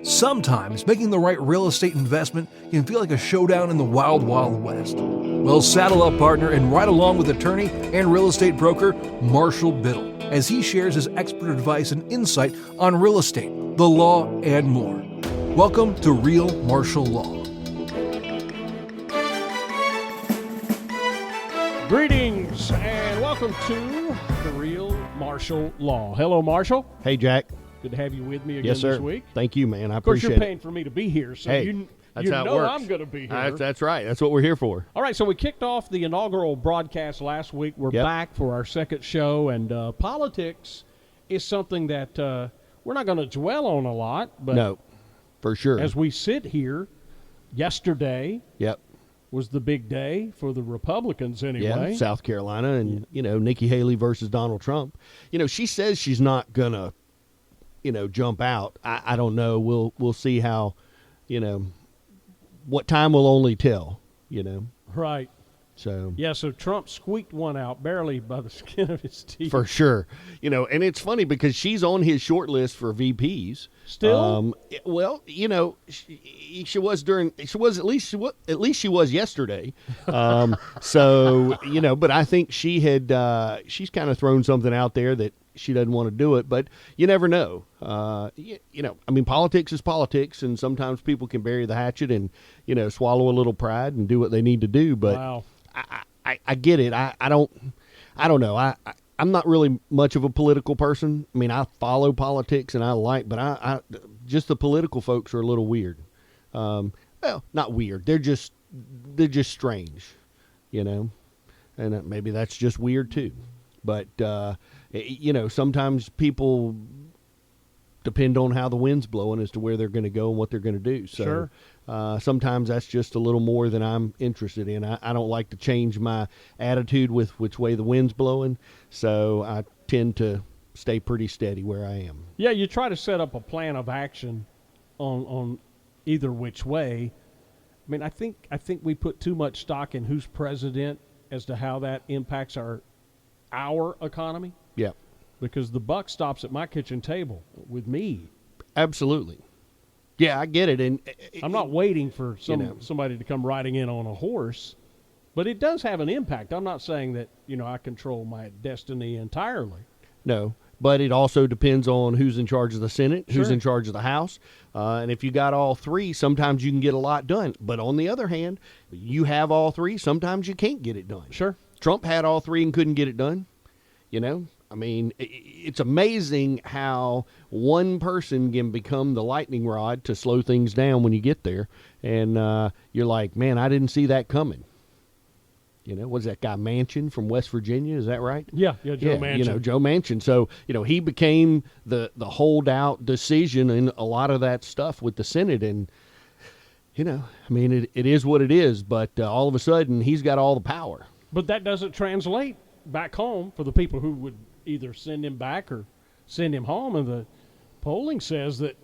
Sometimes making the right real estate investment can feel like a showdown in the wild, wild west. Well, saddle up, partner, and ride along with attorney and real estate broker Marshall Biddle as he shares his expert advice and insight on real estate, the law, and more. Welcome to Real Marshall Law. Greetings and welcome to the Real Marshall Law. Hello, Marshall. Hey, Jack. Good to have you with me again Yes, sir. this week. Thank you, man. I Of course, appreciate you're it. paying for me to be here, so Hey, you that's how it know works. I'm going to be here. That's right. That's what we're here for. All right, so we kicked off the inaugural broadcast last week. We're back for our second show, and politics is something that we're not going to dwell on a lot. But no, for sure. as we sit here, yesterday was the big day for the Republicans anyway. Yeah, South Carolina and, Nikki Haley versus Donald Trump. She says she's not going to, jump out. I don't know. We'll see how, what time will only tell, Right. So so Trump squeaked one out barely by the skin of his teeth. For sure. And it's funny because she's on his short list for VPs. Still? She was at least she was yesterday. So, but I think she's kind of thrown something out there that she doesn't want to do it, but you never know. Politics is politics, and sometimes people can bury the hatchet and, swallow a little pride and do what they need to do. But wow. I get it. I don't know. I'm not really much of a political person. I mean, I follow politics and but I just the political folks are a little weird. Well, not weird. They're just strange, and maybe that's just weird too. But, sometimes people depend on how the wind's blowing as to where they're going to go and what they're going to do. So sure. Sometimes that's just a little more than I'm interested in. I don't like to change my attitude with which way the wind's blowing. So I tend to stay pretty steady where I am. Yeah, you try to set up a plan of action on either which way. I mean, I think we put too much stock in who's president as to how that impacts our economy. Yeah. Because the buck stops at my kitchen table with me. Absolutely. Yeah, I get it. And I'm not waiting for somebody to come riding in on a horse, but it does have an impact. I'm not saying that, I control my destiny entirely. No, but it also depends on who's in charge of the Senate, who's Sure. in charge of the House. And if you got all three, sometimes you can get a lot done. But on the other hand, you have all three, sometimes you can't get it done. Sure. Trump had all three and couldn't get it done. It's amazing how one person can become the lightning rod to slow things down when you get there. And you're like, man, I didn't see that coming. Was that guy Manchin from West Virginia? Is that right? Yeah, Joe Manchin. Joe Manchin. So, he became the holdout decision in a lot of that stuff with the Senate. And, it is what it is. But all of a sudden, he's got all the power. But that doesn't translate back home for the people who would either send him back or send him home. And the polling says that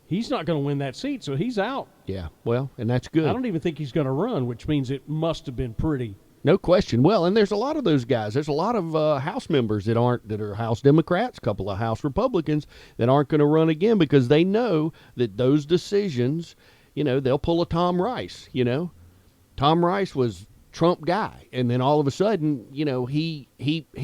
he's not going to win that seat, so he's out. Yeah, well, and that's good. I don't even think he's going to run, which means it must have been pretty. No question. Well, and there's a lot of those guys. There's a lot of House members that are House Democrats, a couple of House Republicans that aren't going to run again because they know that those decisions, they'll pull a Tom Rice. Tom Rice was Trump guy, and then all of a sudden, he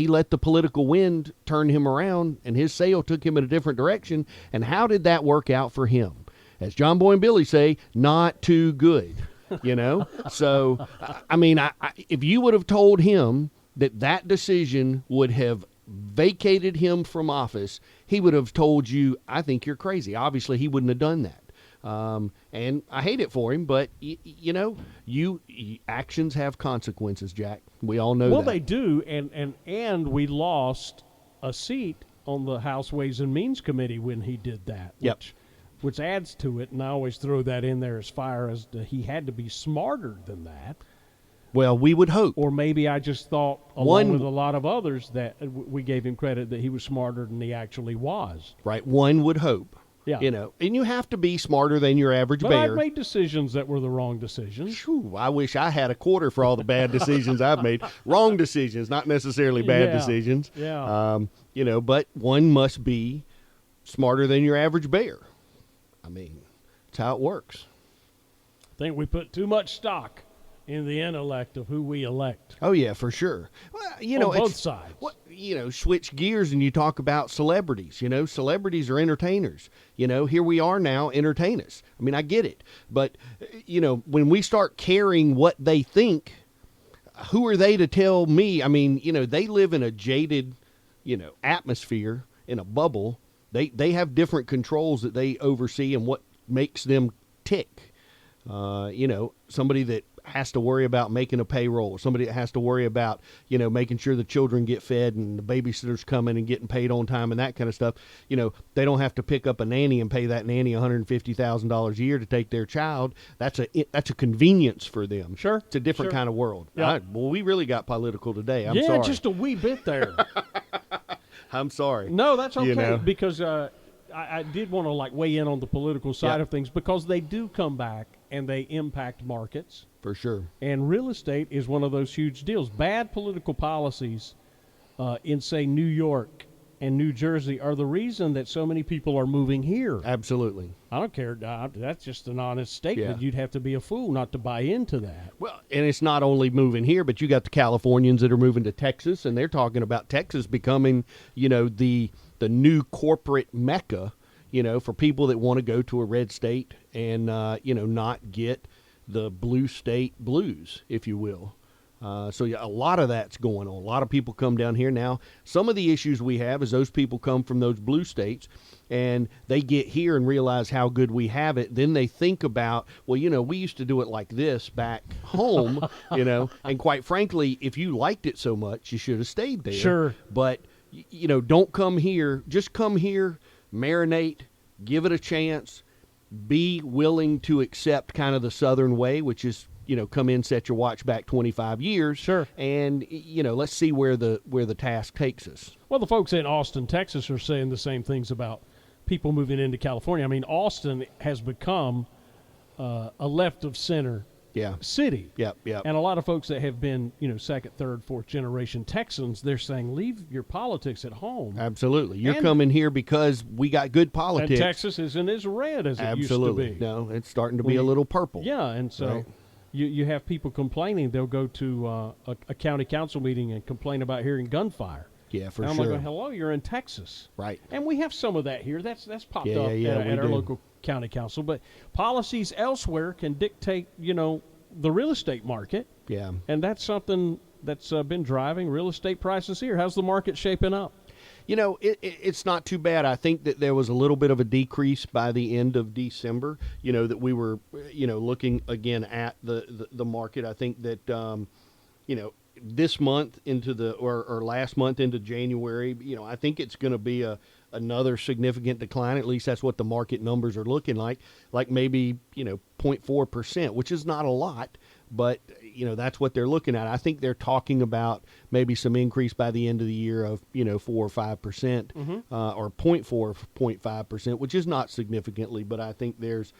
let the political wind turn him around, and his sail took him in a different direction. And how did that work out for him? As John Boy and Billy say, not too good. So if you would have told him that decision would have vacated him from office, he would have told you, I think you're crazy. Obviously, he wouldn't have done that. And I hate it for him, but actions have consequences, Jack. We all know that. Well, they do, and we lost a seat on the House Ways and Means Committee when he did that. Yep. Which adds to it, and I always throw that in there as far as he had to be smarter than that. Well, we would hope. Or maybe I just thought, along with a lot of others, that we gave him credit that he was smarter than he actually was. Right, one would hope. Yeah. And you have to be smarter than your average But bear. I've made decisions that were the wrong decisions. Phew, I wish I had a quarter for all the bad decisions I've made. Wrong decisions, not necessarily bad decisions. Yeah. But one must be smarter than your average bear. I mean, that's how it works. I think we put too much stock in the intellect of who we elect. Oh yeah, for sure. Well, On both sides. Switch gears and you talk about celebrities. Celebrities are entertainers. Here we are now, entertain us. I mean, I get it, but when we start caring what they think, who are they to tell me? I mean, they live in a jaded, atmosphere, in a bubble. They have different controls that they oversee and what makes them tick. Somebody that has to worry about making a payroll, somebody that has to worry about, making sure the children get fed and the babysitter's coming and getting paid on time and that kind of stuff. They don't have to pick up a nanny and pay that nanny $150,000 a year to take their child. That's a convenience for them. Sure. It's a different kind of world. Yeah. All right, well, we really got political today. I'm yeah, sorry. just a wee bit there. I'm sorry. No, that's okay, You know. because I did want to weigh in on the political side Yeah. of things, because they do come back and they impact markets. For sure. And real estate is one of those huge deals. Bad political policies in, say, New York and New Jersey are the reason that so many people are moving here. Absolutely. I don't care. That's just an honest statement. Yeah. You'd have to be a fool not to buy into that. Well, and it's not only moving here, but you got the Californians that are moving to Texas, and they're talking about Texas becoming, the new corporate mecca, for people that want to go to a red state and, not get the blue state blues, if you will. So yeah, a lot of that's going on. A lot of people come down here now. Some of the issues we have is those people come from those blue states and they get here and realize how good we have it. Then they think about, well, we used to do it like this back home, and quite frankly, if you liked it so much, you should have stayed there. Sure. But, don't come here. Just come here, marinate, give it a chance, be willing to accept kind of the Southern way, which is, come in, set your watch back 25 years. Sure. And, let's see where the task takes us. Well, the folks in Austin, Texas are saying the same things about people moving into California. I mean, Austin has become a left of center city. Yep. And a lot of folks that have been, second, third, fourth generation Texans, they're saying, leave your politics at home. Absolutely. You're coming here because we got good politics. And Texas isn't as red as it used to be. No, it's starting to be a little purple. Yeah, and so Right. you have people complaining. They'll go to a county council meeting and complain about hearing gunfire. Yeah, for and I'm sure. like, hello, you're in Texas. Right. And we have some of that here. That's popped Yeah, up yeah, we at our do. local county council. But policies elsewhere can dictate, the real estate market. Yeah. And that's something that's been driving real estate prices here. How's the market shaping up? It's not too bad. I think that there was a little bit of a decrease by the end of December, that we were, looking again at the market. I think that, this month into or last month into January, I think it's going to be another significant decline. At least that's what the market numbers are looking like maybe, 0.4%, which is not a lot, but that's what they're looking at. I think they're talking about maybe some increase by the end of the year of 4 or 5%, or 0.5%, which is not significantly, but I think there's,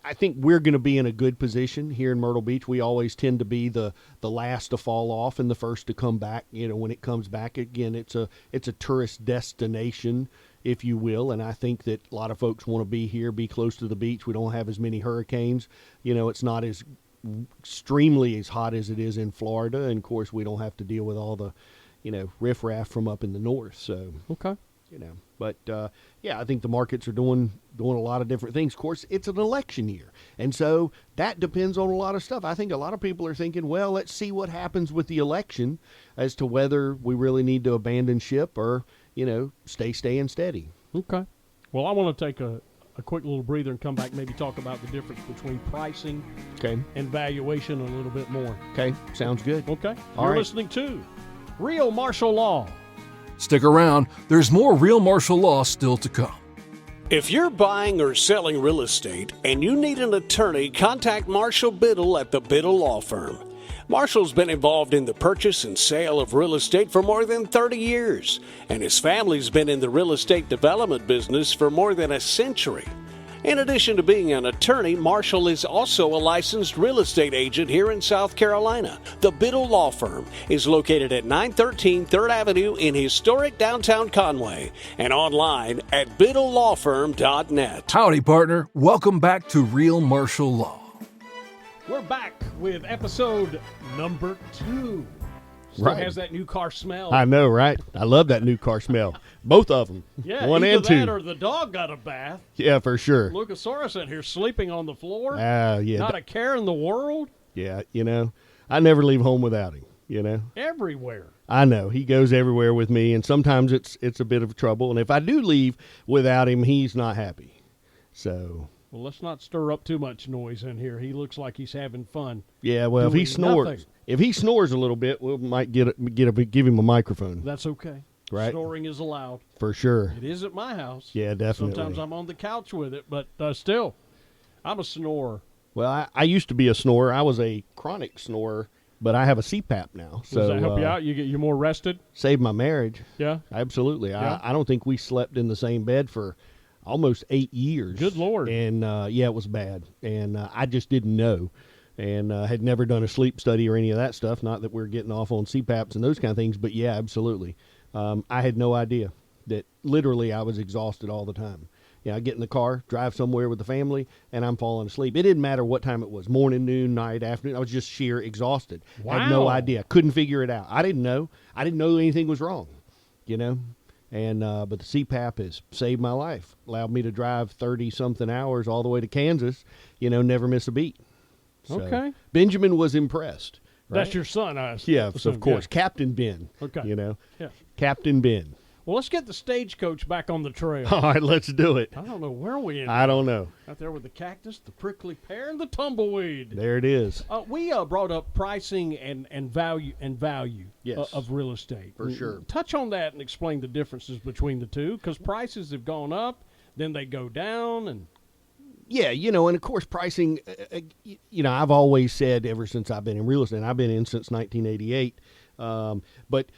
I think we're going to be in a good position here in Myrtle Beach. We always tend to be the last to fall off and the first to come back. When it comes back again, it's a tourist destination, if you will. And I think that a lot of folks want to be here, be close to the beach. We don't have as many hurricanes. It's not as extremely as hot as it is in Florida. And of course, we don't have to deal with all the, riffraff from up in the north. So, Okay. But I think the markets are doing a lot of different things. Of course, it's an election year, and so that depends on a lot of stuff. I think a lot of people are thinking, well, let's see what happens with the election as to whether we really need to abandon ship or staying steady. Okay. Well, I want to take a quick little breather and come back, maybe talk about the difference between pricing Okay. and valuation a little bit more. Okay. Sounds good. Okay. All You're right. listening to Real Martial Law. Stick around, there's more real martial law still to come. If you're buying or selling real estate and you need an attorney, contact Marshall Biddle at the Biddle Law Firm. Marshall's been involved in the purchase and sale of real estate for more than 30 years, and his family's been in the real estate development business for more than a century. In addition to being an attorney, Marshall is also a licensed real estate agent here in South Carolina. The Biddle Law Firm is located at 913 3rd Avenue in historic downtown Conway and online at biddlelawfirm.net. Howdy, partner. Welcome back to Real Marshall Law. We're back with episode number 2. Still Right. has that new car smell. I know, right? I love that new car smell. Both of them. Yeah, one either and two. that or the dog got a bath. Yeah, for sure. Luchasaurus in here sleeping on the floor. Yeah. Not a care in the world. Yeah, I never leave home without him, Everywhere. I know. He goes everywhere with me, and sometimes it's a bit of trouble. And if I do leave without him, he's not happy. So, Well, let's not stir up too much noise in here. He looks like he's having fun. yeah, well, if he Doing snores, nothing. if he snores a little bit, we might give him a microphone. That's okay. Right. Snoring is allowed. For sure. It is at my house. Yeah, definitely. Sometimes I'm on the couch with it, but still, I'm a snorer. Well, I used to be a snorer. I was a chronic snorer, but I have a CPAP now. So Does that help you out? You're more rested? saved my marriage. Yeah. Absolutely. Yeah. I don't think we slept in the same bed for almost 8 years. Good Lord. And, yeah, it was bad. And I just didn't know. And had never done a sleep study or any of that stuff. Not that we're getting off on CPAPs and those kind of things, but yeah, absolutely. I had no idea that literally I was exhausted all the time. I get in the car, drive somewhere with the family, and I'm falling asleep. It didn't matter what time it was, morning, noon, night, afternoon. I was just sheer exhausted. Had no Wow. idea. Couldn't figure it out. I didn't know. I didn't know anything was wrong, And but the CPAP has saved my life. Allowed me to drive 30-something hours all the way to Kansas, never miss a beat. So, Okay. Benjamin was impressed. Right? That's your son, I Yeah, assume. of course. Yeah. Captain Ben. Okay. Yeah. Captain Ben. Well, let's get the stagecoach back on the trail. All right, let's do it. I don't know where we ended. I don't know. Out there with the cactus, the prickly pear, and the tumbleweed. There it is. We brought up pricing and value Yes. of real estate. For sure. Touch on that and explain the differences between the two, because prices have gone up, then they go down, and Yeah, and of course pricing, I've always said ever since I've been in real estate, and I've been in since 1988, but,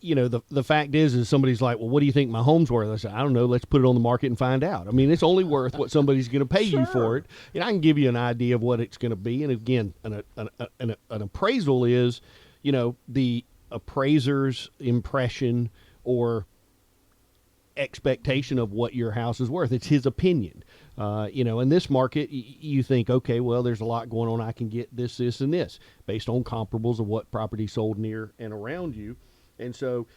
the fact is somebody's like, well, what do you think my home's worth? I said, I don't know, let's put it on the market and find out. I mean, it's only worth what somebody's going to pay you for it. And I can give you an idea of what it's going to be. And again, an appraisal is, the appraiser's impression or expectation of what your house is worth. It's his opinion. In this market, you think, okay, well, there's a lot going on. I can get this, and this based on comparables of what property sold near and around you. And so,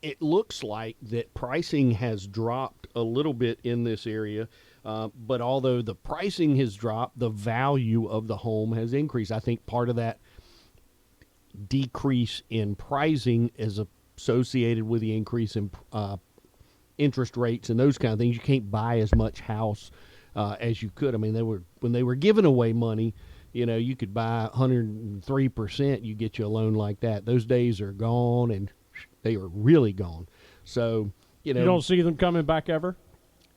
it looks like that pricing has dropped a little bit in this area. But although the pricing has dropped, the value of the home has increased. I think part of that decrease in pricing is associated with the increase in interest rates and those kind of things. You can't buy as much house as you could. I mean, when they were giving away money, you could buy 103%. You get you a loan like that. Those days are gone, and they are really gone. So you don't see them coming back ever.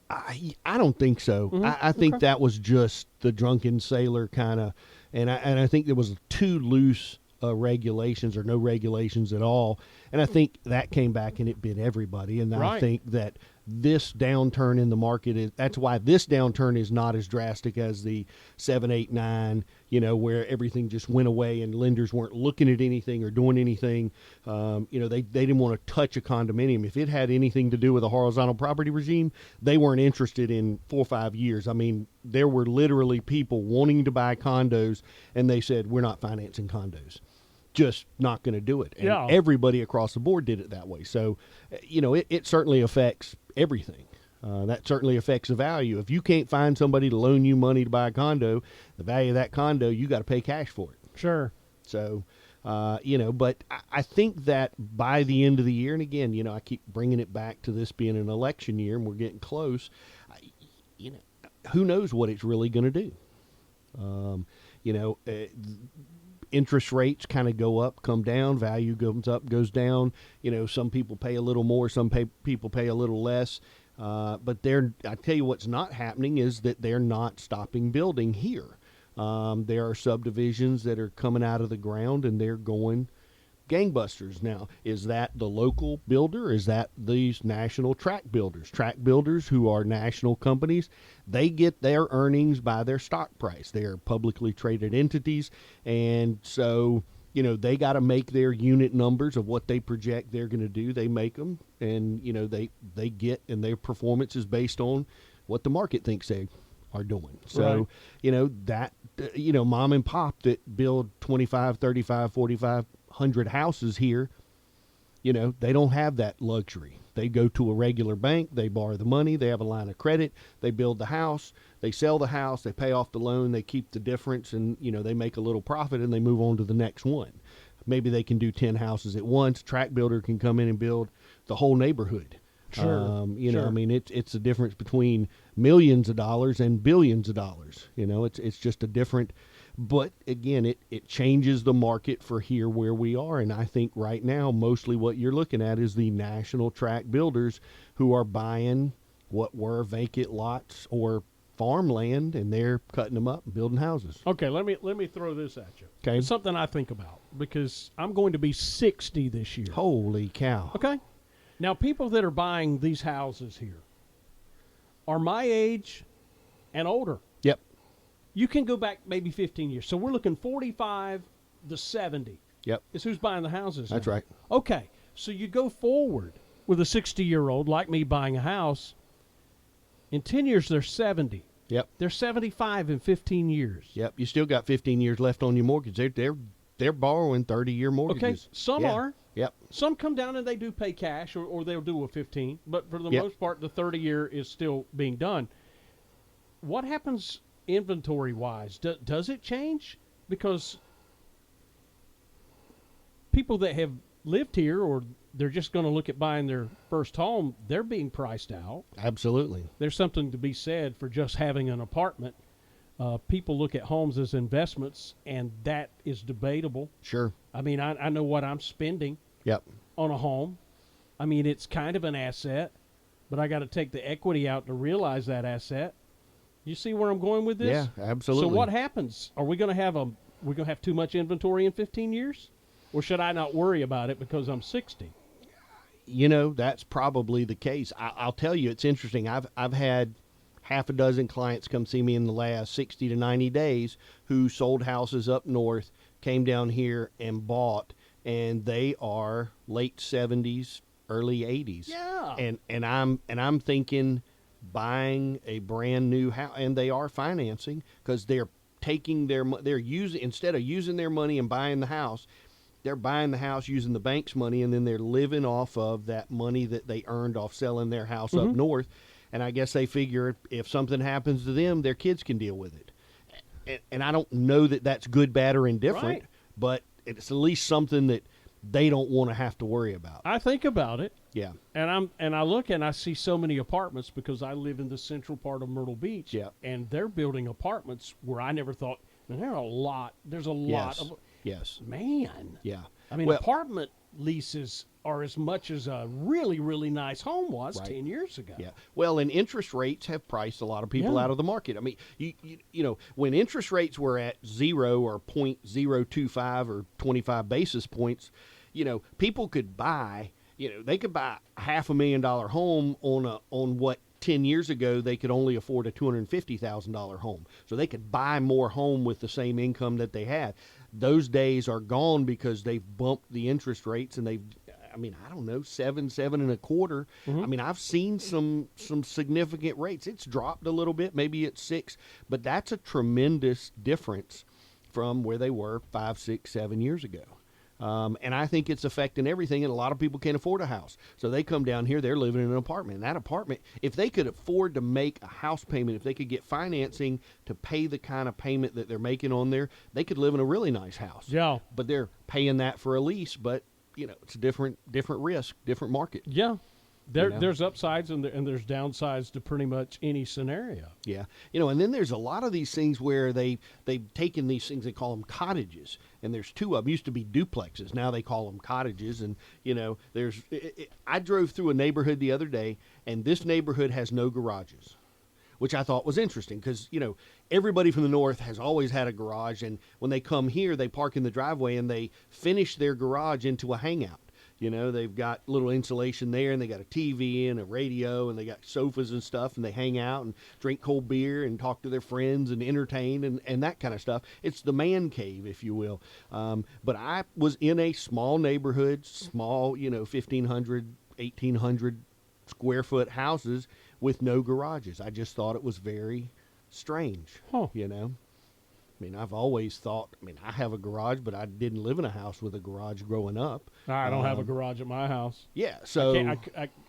I don't think so. I think that was just the drunken sailor kind of, and I think there was too loose regulations or no regulations at all. And I think that came back and it bit everybody. And I think that this downturn in the market that's why this downturn is not as drastic as the 7, 8, 9, where everything just went away and lenders weren't looking at anything or doing anything. They didn't want to touch a condominium. If it had anything to do with a horizontal property regime, they weren't interested in 4 or 5 years. I mean, there were literally people wanting to buy condos, and they said, we're not financing condos. Just not going to do it. And everybody across the board did it that way. So, it certainly affects everything. That certainly affects the value. If you can't find somebody to loan you money to buy a condo, the value of that condo, you got to pay cash for it. Sure. So, but I think that by the end of the year, and again, I keep bringing it back to this being an election year and we're getting close, who knows what it's really going to do. Interest rates kind of go up, come down, value goes up, goes down. Some people pay a little more, some people pay a little less. But I tell you what's not happening is that they're not stopping building here. There are subdivisions that are coming out of the ground and they're going gangbusters. Now, is that the local builder? Is that these national tract builders? Tract builders who are national companies, they get their earnings by their stock price. They are publicly traded entities, and so they got to make their unit numbers of what they project they're going to do. They make them, and they get, and their performance is based on what the market thinks they are doing. So, Right. Mom and pop that build 25, 35, 4,500 houses here, they don't have that luxury. They go to a regular bank, they borrow the money, they have a line of credit, they build the house, they sell the house, they pay off the loan, they keep the difference, and, they make a little profit and they move on to the next one. Maybe they can do 10 houses at once. Tract builder can come in and build the whole neighborhood. Sure. Sure. I mean, it's the difference between millions of dollars and billions of dollars. It's just a different, but again, it changes the market for here where we are. And I think right now, mostly what you're looking at is the national tract builders who are buying what were vacant lots or farmland, and they're cutting them up and building houses. Okay, let me throw this at you. Okay. It's something I think about because I'm going to be 60 this year. Holy cow. Okay. Now, people that are buying these houses here are my age and older. Yep. You can go back maybe 15 years. So we're looking 45 to 70 Yep. is who's buying the houses. That's now. right. Okay. So you go forward with a 60-year-old like me buying a house. In 10 years, they're 70. Yep. They're 75 in 15 years. Yep. You still got 15 years left on your mortgage. They're borrowing 30-year mortgages. Okay. Some Yeah. are. Yep. Some come down and they do pay cash or they'll do a 15, but for the Yep. most part, the 30-year is still being done. What happens inventory-wise? Does it change? Because people that have lived here or they're just going to look at buying their first home, they're being priced out. Absolutely. There's something to be said for just having an apartment. People look at homes as investments, and that is debatable. Sure. I mean, I know what I'm spending Yep. on a home. I mean, it's kind of an asset, but I got to take the equity out to realize that asset. You see where I'm going with this? Yeah, absolutely. So what happens? Are we going to have too much inventory in 15 years? Or should I not worry about it because I'm 60? That's probably the case. I'll tell you, it's interesting. I've had half a dozen clients come see me in the last 60 to 90 days who sold houses up north, came down here and bought, and they are late 70s, early 80s. Yeah. And I'm thinking buying a brand new house, and they are financing because they're using, instead of using their money and buying the house, they're buying the house using the bank's money, and then they're living off of that money that they earned off selling their house up north. And I guess they figure if something happens to them, their kids can deal with it. And I don't know that that's good, bad, or indifferent, Right. but it's at least something that they don't want to have to worry about. I think about it, Yeah. and I look and I see so many apartments because I live in the central part of Myrtle Beach. Yeah. And they're building apartments where I never thought, man, there's a lot Yes. of, Yes. man. Yeah. I mean, Well- apartment leases are as much as a really, really nice home was Right. 10 years ago. Yeah. Well, and interest rates have priced a lot of people Yeah. out of the market. I mean, when interest rates were at 0 or 0.025 or 25 basis points, people could buy, they could buy a $500,000 home on what 10 years ago they could only afford a $250,000 home. So they could buy more home with the same income that they had. Those days are gone because they've bumped the interest rates, and I don't know, 7.25. I mean, I've seen some significant rates. It's dropped a little bit, maybe it's 6, but that's a tremendous difference from where they were 5, 6, 7 years ago. And I think it's affecting everything, and a lot of people can't afford a house. So they come down here, they're living in an apartment. And that apartment, if they could afford to make a house payment, if they could get financing to pay the kind of payment that they're making on there, they could live in a really nice house. Yeah. But they're paying that for a lease, but it's a different risk, different market. Yeah. know? There's upsides and there's downsides to pretty much any scenario. Yeah. And then there's a lot of these things where they've taken these things, they call them cottages, and there's two of them. Used to be duplexes. Now they call them cottages. And, I drove through a neighborhood the other day, and this neighborhood has no garages. which I thought was interesting because, everybody from the north has always had a garage. And when they come here, they park in the driveway and they finish their garage into a hangout. They've got little insulation there, and they got a TV and a radio, and they got sofas and stuff, and they hang out and drink cold beer and talk to their friends and entertain and that kind of stuff. It's the man cave, if you will. But I was in a small neighborhood, small, 1,500, 1,800 square foot houses with no garages. I just thought it was very strange, I've always thought, I have a garage, but I didn't live in a house with a garage growing up. I don't have a garage at my house. Yeah, so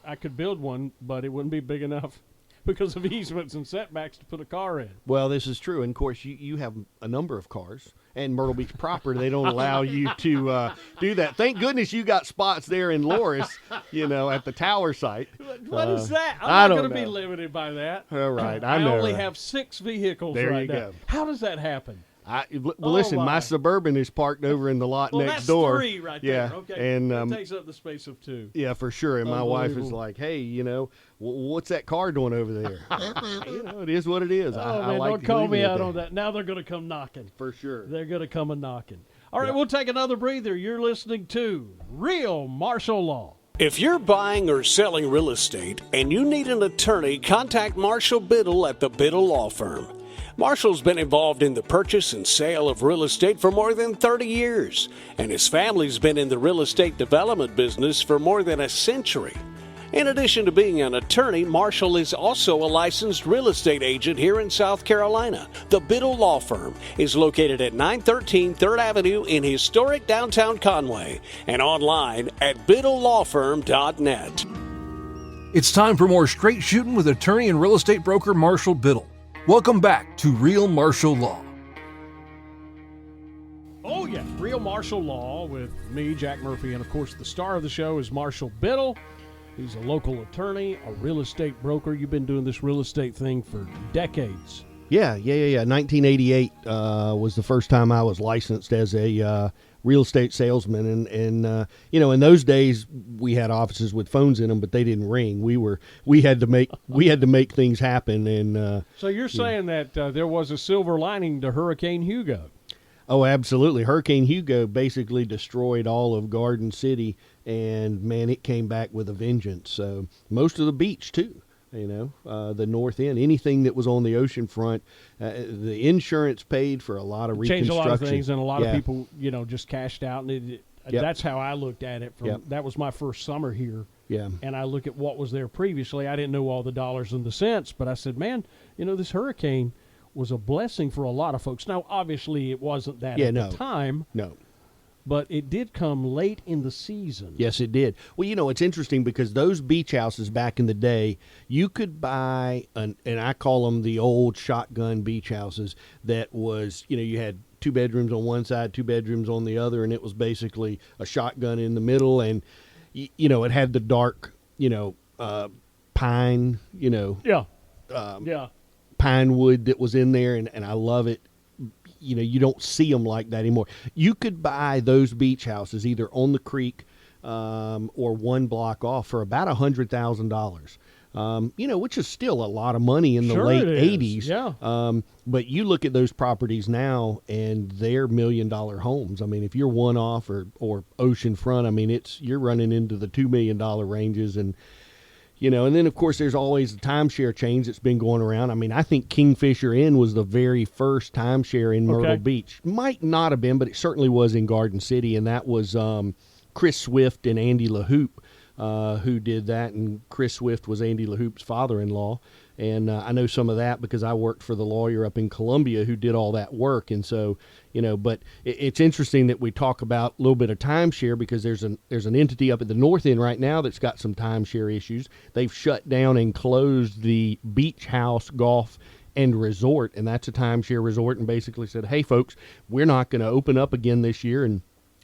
I could build one, but it wouldn't be big enough because of easements and setbacks to put a car in. Well, this is true. And, of course, you have a number of cars. And Myrtle Beach proper, they don't allow you to do that. Thank goodness you got spots there in Loris, at the tower site. What is that? I I'm not don't going to be know. limited by that. All right, I I know. only right? have 6 vehicles There right you now. go. How does that happen? Listen, my. my Suburban is parked over in the lot Well, next that's door. 3 right Yeah, there. Okay, and that takes up the space of 2. yeah, for sure. And my wife is Unbelievable. like, "Hey, what's that car doing over there?" It is what it is. Oh, I man, like don't to call leave me it at out on that. Now they're going to come knocking. for sure. They're going to come a-knocking. All right, Yeah. we'll take another breather. You're listening to Real Martial Law. If you're buying or selling real estate and you need an attorney, contact Marshall Biddle at the Biddle Law Firm. Marshall's been involved in the purchase and sale of real estate for more than 30 years, and his family's been in the real estate development business for more than a century. In addition to being an attorney, Marshall is also a licensed real estate agent here in South Carolina. The Biddle Law Firm is located at 913 3rd Avenue in historic downtown Conway and online at biddlelawfirm.net. It's time for more straight shooting with attorney and real estate broker Marshall Biddle. Welcome back to Real Martial Law. Oh, yeah, Real Martial Law with me, Jack Murphy, and, of course, the star of the show is Marshall Biddle. He's a local attorney, a real estate broker. You've been doing this real estate thing for decades. Yeah. 1988 was the first time I was licensed as a real estate salesman, and in those days we had offices with phones in them, but they didn't ring. We had to make things happen. And So you're saying that there was a silver lining to Hurricane Hugo? oh, absolutely. Hurricane Hugo basically destroyed all of Garden City, and man, it came back with a vengeance. So most of the beach too. The north end, anything that was on the ocean front, the insurance paid for a lot of reconstruction. Changed a lot of things, and a lot Yeah. of people, just cashed out. And Yep. that's how I looked at it. Yep. That was my first summer here. Yeah. And I look at what was there previously. I didn't know all the dollars and the cents, but I said, man, this hurricane was a blessing for a lot of folks. Now, obviously, it wasn't that at the time, No. but it did come late in the season. Yes, it did. Well, it's interesting because those beach houses back in the day, you could buy, and I call them the old shotgun beach houses, that was, you had 2 bedrooms on one side, 2 bedrooms on the other, and it was basically a shotgun in the middle, and, it had the dark, pine, Yeah. Yeah. pine wood that was in there, and I love it. You don't see them like that anymore. You could buy those beach houses either on the creek or one block off for about $100,000. Which is still a lot of money in the Sure late it is. 80s. Yeah. But you look at those properties now, and they're $1 million homes. I mean, if you're one off or oceanfront, you're running into the $2 million ranges, and then of course there's always the timeshare chains that's been going around. I think Kingfisher Inn was the very first timeshare in Myrtle Okay. Beach. Might not have been, but it certainly was in Garden City, and that was Chris Swift and Andy LaHoop who did that, and Chris Swift was Andy LaHoop's father-in-law. And I know some of that because I worked for the lawyer up in Columbia who did all that work. And so, but it's interesting that we talk about a little bit of timeshare because there's an entity up at the north end right now that's got some timeshare issues. They've shut down and closed the Beach House Golf and Resort, and that's a timeshare resort, and basically said, hey, folks, we're not going to open up again this year. And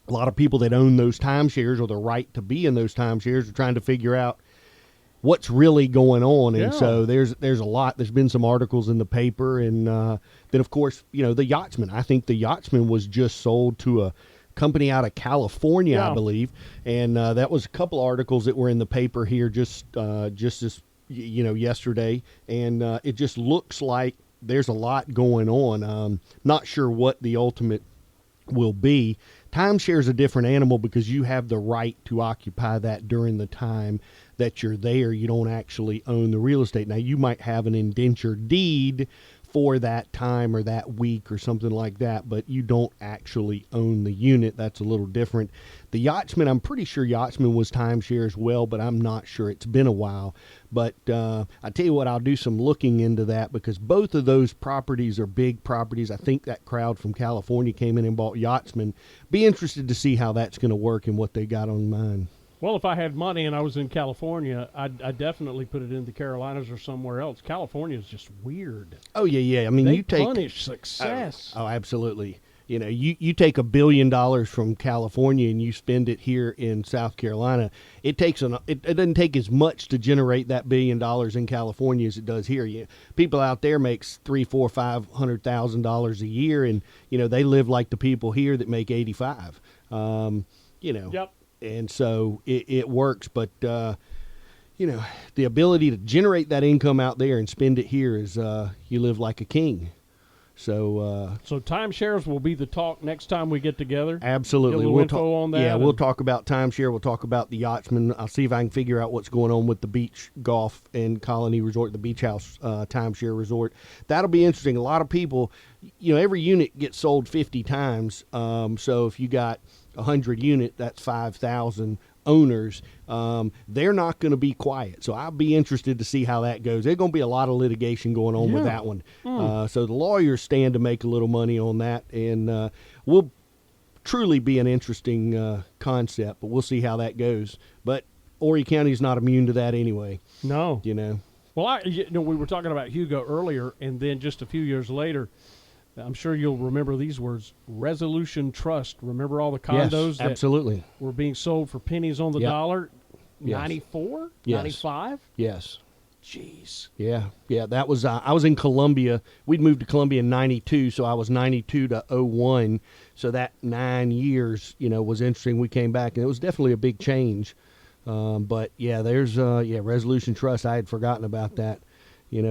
a lot of people that own those timeshares or the right to be in those timeshares are trying to figure out what's really going on. And Yeah. so there's a lot. There's been some articles in the paper, and then of course the Yachtsman. I think the Yachtsman was just sold to a company out of California, Yeah. I believe, and that was a couple articles that were in the paper here just this yesterday, and it just looks like there's a lot going on. Not sure what the ultimate will be. Timeshare is a different animal because you have the right to occupy that during the time that you're there. You don't actually own the real estate. Now, you might have an indenture deed for that time or that week or something like that, but you don't actually own the unit. That's a little different. The Yachtsman, I'm pretty sure Yachtsman was timeshare as well, but I'm not sure. It's been a while. But I tell you what, I'll do some looking into that because both of those properties are big properties. I think that crowd from California came in and bought Yachtsman. Be interested to see how that's going to work and what they got on mind. Well, if I had money and I was in California, I'd definitely put it in the Carolinas or somewhere else. California is just weird. Oh, yeah. I mean, They you take punish success. Oh, absolutely. You take $1 billion from California and you spend it here in South Carolina. It doesn't take as much to generate that $1 billion in California as it does here. People out there makes $300,000, $400,000, $500,000 a year, and they live like the people here that make 85. Yep. And so it works, but the ability to generate that income out there and spend it here is you live like a king. So timeshares will be the talk next time we get together. Absolutely, Get a little info on that. Yeah, we'll talk about timeshare. We'll talk about the Yachtsman. I'll see if I can figure out what's going on with the beach golf and colony resort, the beach house timeshare resort. That'll be interesting. A lot of people, every unit gets sold 50 times. So if you got 100 unit, that's 5,000 owners. They're not going to be quiet. So I'll be interested to see how that goes. There's going to be a lot of litigation going on with that one. So the lawyers stand to make a little money on that, and will truly be an interesting concept, but we'll see how that goes. But Horry County is not immune to that anyway. No. Well, we were talking about Hugo earlier, and then just a few years later, I'm sure you'll remember these words, Resolution Trust. Remember all the condos that absolutely were being sold for pennies on the dollar? Yes. 94? Yes. 95? Yes. Jeez. Yeah. That was, I was in Columbia. We'd moved to Columbia in 92, so I was 92 to 01. So that 9 years, was interesting. We came back, and it was definitely a big change. But, there's, Resolution Trust. I had forgotten about that.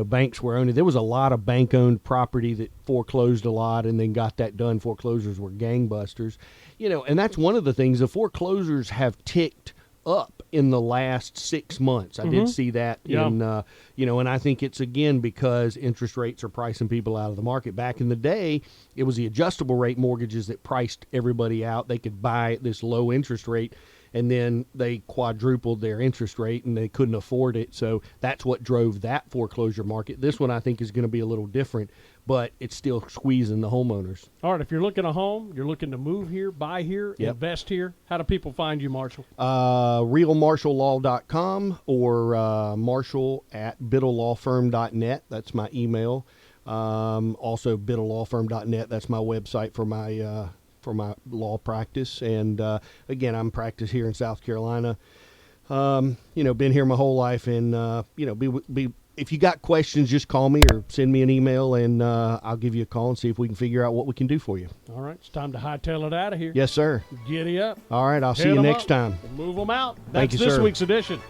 Banks were owning. There was a lot of bank-owned property that foreclosed a lot and then got that done. Foreclosures were gangbusters. And that's one of the things. The foreclosures have ticked up in the last 6 months. I did see that in, and I think it's, again, because interest rates are pricing people out of the market. Back in the day, it was the adjustable rate mortgages that priced everybody out. They could buy at this low interest rate, and then they quadrupled their interest rate, and they couldn't afford it. So that's what drove that foreclosure market. This one, I think, is going to be a little different, but it's still squeezing the homeowners. All right, if you're looking at a home, you're looking to move here, buy here, invest here, how do people find you, Marshall? realmarshall.com or marshall@biddlelawfirm.net. That's my email. Also, biddlelawfirm.net. That's my website for my law practice. And again, I'm practiced here in South Carolina. Been here my whole life, and if you got questions, just call me or send me an email, and I'll give you a call and see if we can figure out what we can do for you. All right, it's time to hightail it out of here. Yes, sir. Giddy up. All right, I'll see you next time. Move them out. Thank That's you, this sir. week's edition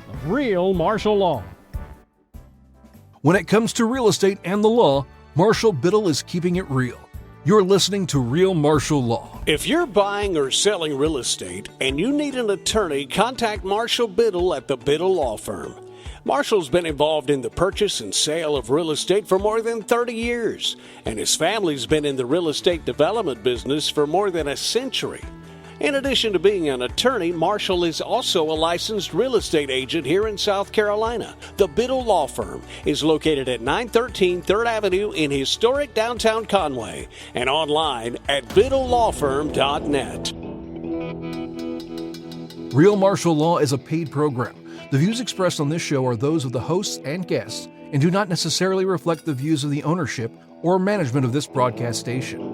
of Real Marshall Law. When it comes to real estate and the law, Marshall Biddle is keeping it real. You're listening to Real Marshall Law. If you're buying or selling real estate and you need an attorney, contact Marshall Biddle at the Biddle Law Firm. Marshall's been involved in the purchase and sale of real estate for more than 30 years, and his family's been in the real estate development business for more than a century. In addition to being an attorney, Marshall is also a licensed real estate agent here in South Carolina. The Biddle Law Firm is located at 913 3rd Avenue in historic downtown Conway and online at biddlelawfirm.net. Real Marshall Law is a paid program. The views expressed on this show are those of the hosts and guests and do not necessarily reflect the views of the ownership or management of this broadcast station.